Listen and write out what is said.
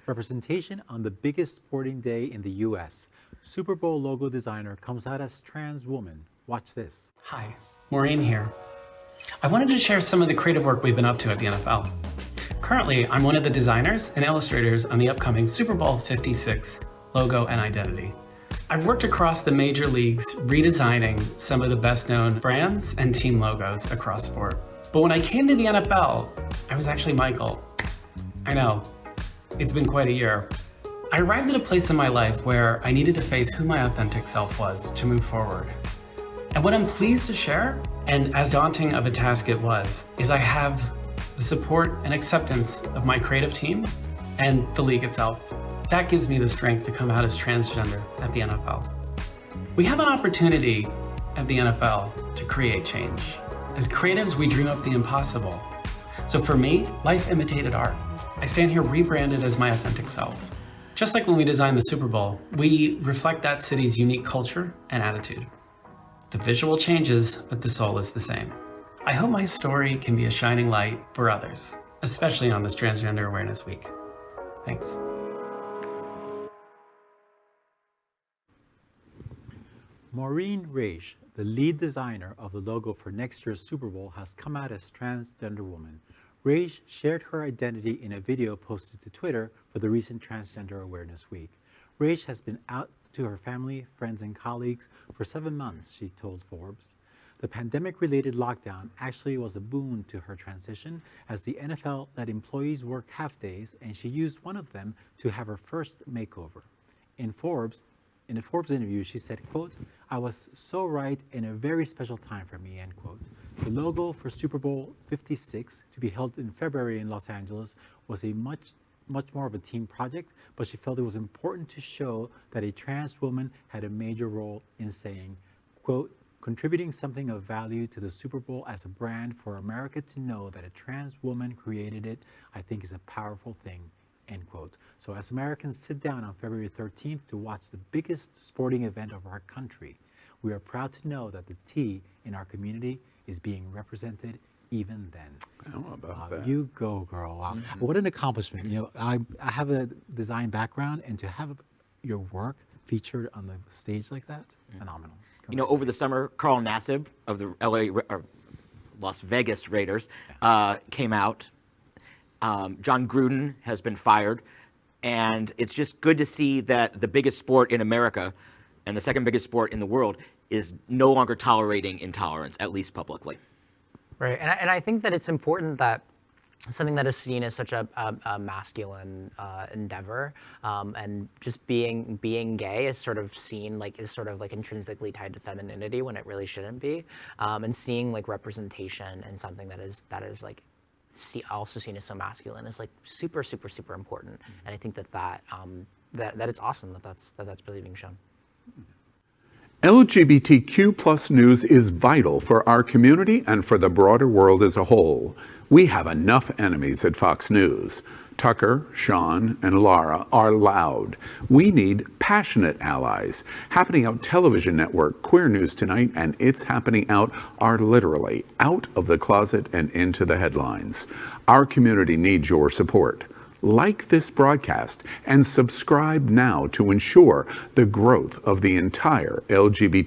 Representation on the biggest sporting day in the U.S. Super Bowl logo designer comes out as trans woman. Watch this. Hi, Maureen here. I wanted to share some of the creative work we've been up to at the NFL. Currently, I'm one of the designers and illustrators on the upcoming Super Bowl 56 logo and identity. I've worked across the major leagues redesigning some of the best known brands and team logos across sport. But when I came to the NFL, I was actually Michael. I know, it's been quite a year. I arrived at a place in my life where I needed to face who my authentic self was to move forward. And what I'm pleased to share, and as daunting of a task it was, is I have the support and acceptance of my creative team and the league itself. That gives me the strength to come out as transgender at the NFL. We have an opportunity at the NFL to create change. As creatives, we dream up the impossible. So for me, life imitated art. I stand here rebranded as my authentic self. Just like when we designed the Super Bowl, we reflect that city's unique culture and attitude. The visual changes, but the soul is the same. I hope my story can be a shining light for others, especially on this Transgender Awareness Week. Thanks. Maureen Raish, the lead designer of the logo for next year's Super Bowl, has come out as transgender woman. Raish shared her identity in a video posted to Twitter for the recent Transgender Awareness Week. Raish has been out to her family, friends, and colleagues for 7 months, she told Forbes. The pandemic-related lockdown actually was a boon to her transition, as the NFL let employees work half days, and she used one of them to have her first makeover. In a Forbes interview, she said, quote, "I was so right in a very special time for me," end quote. The logo for Super Bowl 56, to be held in February in Los Angeles, was a much more of a team project, but she felt it was important to show that a trans woman had a major role in saying, quote, "Contributing something of value to the Super Bowl as a brand for America to know that a trans woman created it, I think is a powerful thing," end quote. So as Americans sit down on February 13th to watch the biggest sporting event of our country, we are proud to know that the T in our community is being represented even then. I don't know about that. You go, girl. What an accomplishment. You know, I have a design background, and to have your work featured on the stage like that, phenomenal. You know, over the summer, Carl Nassib of the Las Vegas Raiders came out. John Gruden has been fired. And it's just good to see that the biggest sport in America and the second biggest sport in the world is no longer tolerating intolerance, at least publicly. Right, and I think that it's important that something that is seen as such a masculine endeavor, and just being gay is sort of seen like intrinsically tied to femininity when it really shouldn't be, and seeing like representation in something that is like also seen as so masculine is like super important. And I think that it's awesome that's really being shown. LGBTQ+ news is vital for our community and for the broader world as a whole. We have enough enemies at Fox News. Tucker, Sean, and Lara are loud. We need passionate allies. Happening Out television network, Queer News Tonight, and It's Happening Out are literally out of the closet and into the headlines. Our community needs your support. Like this broadcast and subscribe now to ensure the growth of the entire LGBT